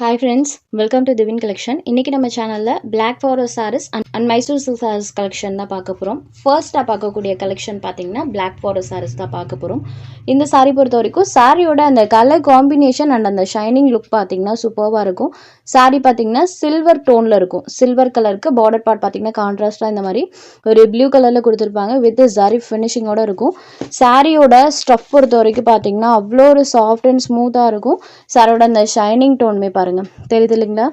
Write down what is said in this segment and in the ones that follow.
Hi friends, welcome to Divin Collection. இன்னைக்கு நம்ம சேனல்ல Black Forest sarees and Mysore silk sarees collection தான் பார்க்க போறோம். ஃபர்ஸ்ட் பார்க்கக்கூடிய கலெக்ஷன் பாத்தீங்கன்னா Black Forest sarees தான் பார்க்க போறோம். இந்த saree பொறுத்த வரைக்கும் சாரியோட அந்த கலர் காம்பினேஷன் அண்ட் அந்த ஷைனிங் லுக் பாத்தீங்கன்னா சூப்பர்வா இருக்கும். saree பாத்தீங்கன்னா சில்வர் டோன்ல இருக்கும். சில்வர் கலருக்கு பார்டர் பார்ட் பாத்தீங்கன்னா கான்ட்ராஸ்டா இந்த மாதிரி ஒரு ப்ளூ கலர்ல கொடுத்திருப்பாங்க வித் ஜரி ஃபினிஷிங்கோட இருக்கும். சாரியோட ஸ்டஃப் பொறுத்த வரைக்கும் பாத்தீங்கன்னா அவ்வளோ ஒரு சாஃப்ட் அண்ட் ஸ்மூத்தா இருக்கும். சாரியோட அந்த ஷைனிங் டோன்மே பாருங்க தெரியுது இல்லைங்களா,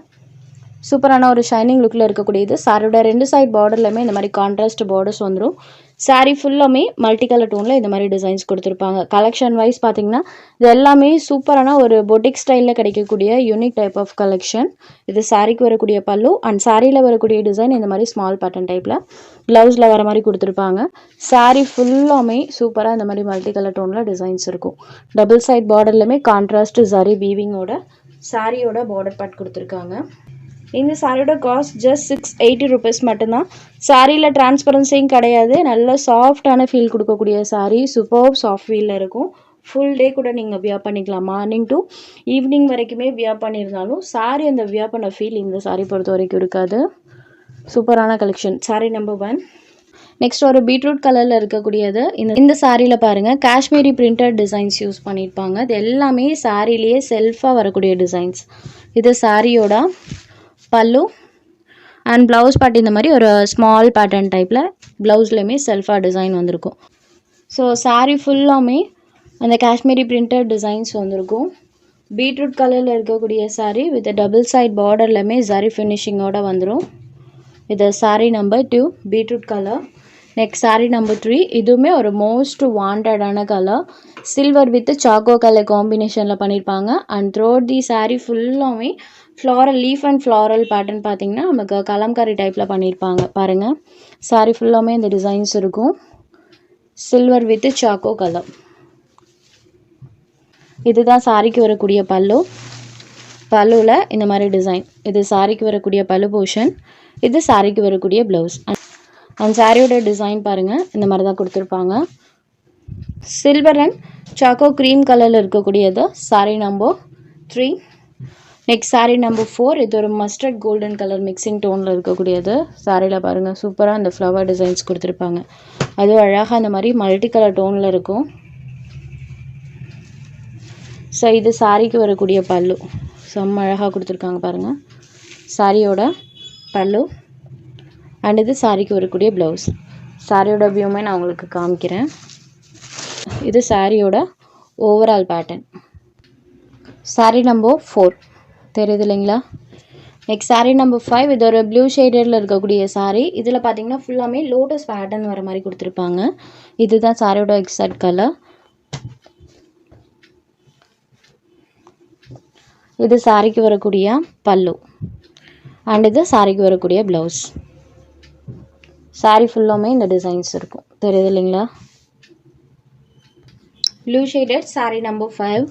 சூப்பரான ஒரு ஷைனிங் லுக்கில் இருக்கக்கூடியது. சாரியோட ரெண்டு சைட் பார்டர்லையுமே இந்த மாதிரி கான்ட்ராஸ்ட் பார்டர்ஸ் வந்துடும். சாரீ ஃபுல்லாமே மல்டி கலர் டோனில் இந்த மாதிரி டிசைன்ஸ் கொடுத்துருப்பாங்க. கலெக்ஷன் வைஸ் பார்த்தீங்கன்னா இது எல்லாமே சூப்பரான ஒரு பொட்டிக் ஸ்டைலில் கிடைக்கக்கூடிய யூனிக் டைப் ஆஃப் கலெக்ஷன். இது சாரீக்கு வரக்கூடிய பல்லு அண்ட் சாரியில் வரக்கூடிய டிசைன் இந்த மாதிரி ஸ்மால் பேட்டர்ன் டைப்பில் ப்ளவுஸில் வர மாதிரி கொடுத்துருப்பாங்க. சாரீ ஃபுல்லாமே சூப்பராக இந்த மாதிரி மல்டி கலர் டோனில் டிசைன்ஸ் இருக்கும். டபுள் சைட் பார்டர்லையுமே கான்ட்ராஸ்ட் ஜரி வீவிங்கோட சாரியோட பார்டர் பார்ட் கொடுத்துருக்காங்க. இந்த சாரியோட காஸ்ட் ஜஸ்ட் 680 ருபீஸ் மட்டும்தான். சாரியில் டிரான்ஸ்பரன்சியும் கிடையாது. நல்ல சாஃப்டான ஃபீல் கொடுக்கக்கூடிய சாரீ, சூப்பர் சாஃப்ட் ஃபீலில் இருக்கும். ஃபுல் டே கூட நீங்கள் வியர் பண்ணிக்கலாம். மார்னிங் டு ஈவினிங் வரைக்குமே வியர் பண்ணியிருந்தாலும் சாரீ அந்த வியர் பண்ண ஃபீல் இந்த சாரீ பொறுத்த வரைக்கும் இருக்காது. சூப்பரான கலெக்ஷன். சாரீ நம்பர் 1. நெக்ஸ்ட் ஒரு பீட்ரூட் கலரில் இருக்கக்கூடியது. இந்த சாரியில் பாருங்கள் காஷ்மீரி பிரிண்டட் டிசைன்ஸ் யூஸ் பண்ணியிருப்பாங்க. இது எல்லாமே சாரிலேயே செல்ஃபாக வரக்கூடிய டிசைன்ஸ். இது சாரியோட பல்லு அண்ட் ப்ளவுஸ் பார்ட் இந்த மாதிரி ஒரு ஸ்மால் பேட்டர்ன் டைப்பில் ப்ளவுஸ்லையுமே செல்ஃபாக டிசைன் வந்திருக்கும். ஸோ சாரீ ஃபுல்லாமே அந்த காஷ்மீரி பிரிண்டட் டிசைன்ஸ் வந்திருக்கும். பீட்ரூட் கலரில் இருக்கக்கூடிய சாரீ வித் டபுள் சைட் பார்டர்லையுமே ஜரி ஃபினிஷிங்கோடு வந்துடும். இது sari number 2 beetroot colour. Next sari number 3. இதுவுமே ஒரு மோஸ்ட் வாண்டடான colour. Silver with choco colour காம்பினேஷனில் பண்ணியிருப்பாங்க. அண்ட் த்ரோட் தி சாரீ ஃபுல்லாமே floral leaf and floral pattern பார்த்தீங்கன்னா நமக்கு கலம்காரி டைப்பில் பண்ணியிருப்பாங்க. பாருங்கள் சாரீ ஃபுல்லாமே இந்த டிசைன்ஸ் இருக்கும். Silver with choco colour. இதுதான் சாரிக்கு வரக்கூடிய பல்லு. பல்லுவில் இந்த மாதிரி டிசைன். இது சாரிக்கு வரக்கூடிய பல்லு போர்ஷன். இது சாரிக்கு வரக்கூடிய ப்ளவுஸ். அண்ட் சாரியோட டிசைன் பாருங்கள் இந்த மாதிரி தான் கொடுத்துருப்பாங்க. சில்வர் அண்ட் சாக்கோ க்ரீம் கலரில் இருக்கக்கூடியது sari number 3. Next sari number 4. இது ஒரு மஸ்டர்ட் கோல்டன் கலர் மிக்சிங் டோனில் இருக்கக்கூடியது. சாரியில் பாருங்கள் சூப்பராக அந்த ஃப்ளவர் டிசைன்ஸ் கொடுத்துருப்பாங்க. அதுவும் அழகாக அந்த மாதிரி மல்டி கலர் டோனில் இருக்கும். ஸோ இது சாரிக்கு வரக்கூடிய பல்லு. செம்ம அழகாக கொடுத்துருக்காங்க பாருங்கள். சாரியோட பல்லு அண்ட் இது சாரிக்கு வரக்கூடிய ப்ளவுஸ். சாரியோட வியூமே நான் உங்களுக்கு காமிக்கிறேன். இது சாரியோட ஓவரால் பேட்டர்ன். சாரீ நம்பர் 4 தெரியுது இல்லைங்களா. Next sari number 5. இது ஒரு ப்ளூ ஷேடரில் இருக்கக்கூடிய சாரீ. இதில் பார்த்தீங்கன்னா ஃபுல்லாமே லோட்டஸ் பேட்டர்ன் வர மாதிரி கொடுத்துருப்பாங்க. இதுதான் சாரியோட எக்ஸாக்ட் கலர். இது சாரிக்கு வரக்கூடிய பல்லு அண்ட் இது சாரிக்கு வரக்கூடிய ப்ளவுஸ். சாரீ ஃபுல்லாமே இந்த டிசைன்ஸ் இருக்கும். தெரியுது இல்லைங்களா. Blue shaded sari number 5.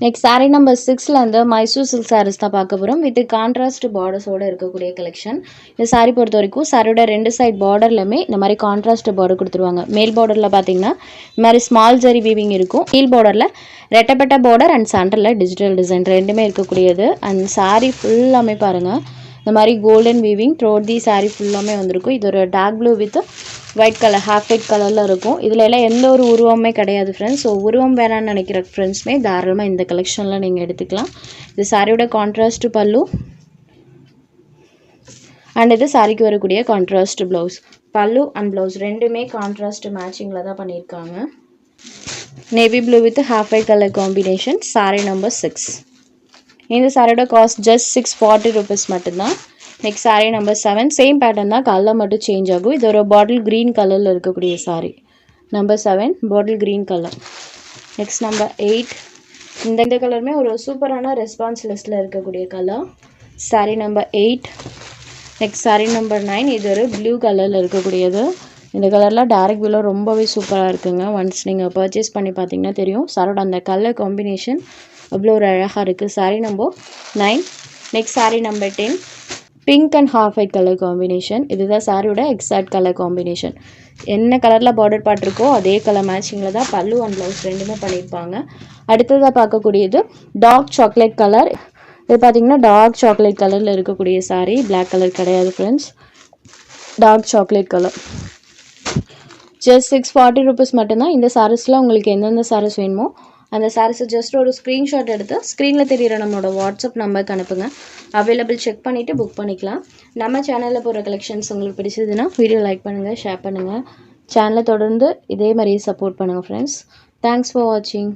Next sari number 6ல வந்து மைசூர் சில்க் சாரீஸ் தான் பார்க்க போகிறோம். வித் கான்ட்ராஸ்ட் பார்டர்ஸோடு இருக்கக்கூடிய கலெக்ஷன். இந்த சாரீ பொறுத்த வரைக்கும் சாரியோட ரெண்டு சைட் பார்டர்லையுமே இந்த மாதிரி கான்ட்ராஸ்ட் பார்டர் கொடுத்துருவாங்க. மேல் பார்டரில் பார்த்தீங்கன்னா இந்த மாதிரி ஸ்மால் ஜரி வீவிங் இருக்கும். கீழ் பார்டரில் ரெட்டப்பட்ட பார்டர் அண்ட் சென்டரில் டிஜிட்டல் டிசைன் ரெண்டுமே இருக்கக்கூடியது. அண்ட் சாரீ ஃபுல்லாமே பாருங்கள் இந்த மாதிரி golden weaving through the sari ஃபுல்லாமே வந்திருக்கும். இது ஒரு dark blue with white colour half white கலரில் இருக்கும். இதில் எல்லாம் எந்த ஒரு உருவமே கிடையாது ஃப்ரெண்ட்ஸ். ஸோ உருவம் வேணான்னு நினைக்கிற ஃப்ரெண்ட்ஸுமே தாராளமாக இந்த கலெக்ஷனில் நீங்கள் எடுத்துக்கலாம். இது சாரியோட கான்ட்ராஸ்ட் பல்லு அண்ட் இது சாரிக்கு வரக்கூடிய கான்ட்ராஸ்ட் ப்ளவுஸ். பல்லு அண்ட் ப்ளவுஸ் ரெண்டுமே கான்ட்ராஸ்ட் மேட்சிங்கில் தான் பண்ணியிருக்காங்க. Navy blue with half white colour combination. Sari number 6. இந்த சாரியோட காஸ்ட் ஜஸ்ட் 640 ருபீஸ் மட்டும்தான். Next sari number 7. Same pattern தான், கலர் மட்டும் சேஞ்ச் ஆகும். இது ஒரு பாட்டில் க்ரீன் கலரில் இருக்கக்கூடிய sari. Number 7 bottle green colour. Next number 8. இந்த கலருமே ஒரு சூப்பரான ரெஸ்பான்ஸ் லிஸ்ட்டில் இருக்கக்கூடிய colour. Sari number 8. Next sari number 9. இது ஒரு ப்ளூ கலரில் இருக்கக்கூடியது. இந்த கலரில் டைரக்ட் வியூவில் ரொம்பவே சூப்பராக இருக்குங்க. ஒன்ஸ் நீங்கள் பர்ச்சேஸ் பண்ணி பார்த்தீங்கன்னா தெரியும். சாரோட அந்த கலர் காம்பினேஷன் அவ்வளோ ஒரு அழகாக இருக்குது. Sari number 9. Next sari number 10. Pink and half white colour combination. இதுதான் சாரியோட எக்ஸாக்ட் கலர் காம்பினேஷன். என்ன கலரில் பார்டர் பார்த்துருக்கோ அதே கலர் மேட்சிங்கில் தான் பல்லு அண்ட் ப்ளவுஸ் ரெண்டுமே பண்ணியிருப்பாங்க. அடுத்ததாக பார்க்கக்கூடியது டார்க் சாக்லேட் கலர். இது பார்த்தீங்கன்னா டார்க் சாக்லேட் கலரில் இருக்கக்கூடிய சாரீ, பிளாக் கலர் கிடையாது friends, dark chocolate colour. Just 640 rupees மட்டும்தான். இந்த சாரீஸில் உங்களுக்கு எந்தெந்த சாரீஸ் வேணுமோ அந்த சாரீஸை ஜஸ்ட் ஒரு ஸ்க்ரீன்ஷாட் எடுத்து ஸ்க்ரீனில் தெரியிற நம்மளோட வாட்ஸ்அப் நம்பருக்கு அனுப்புங்க. அவைலபிள் செக் பண்ணிவிட்டு புக் பண்ணிக்கலாம். நம்ம சேனலில் போகிற கலெக்ஷன்ஸ் உங்களுக்கு பிடிச்சதுன்னா வீடியோ லைக் பண்ணுங்கள், ஷேர் பண்ணுங்கள். சேனலை தொடர்ந்து இதே மாதிரி சப்போர்ட் பண்ணுங்கள் ஃப்ரெண்ட்ஸ். தேங்க்ஸ் ஃபார் வாட்சிங்.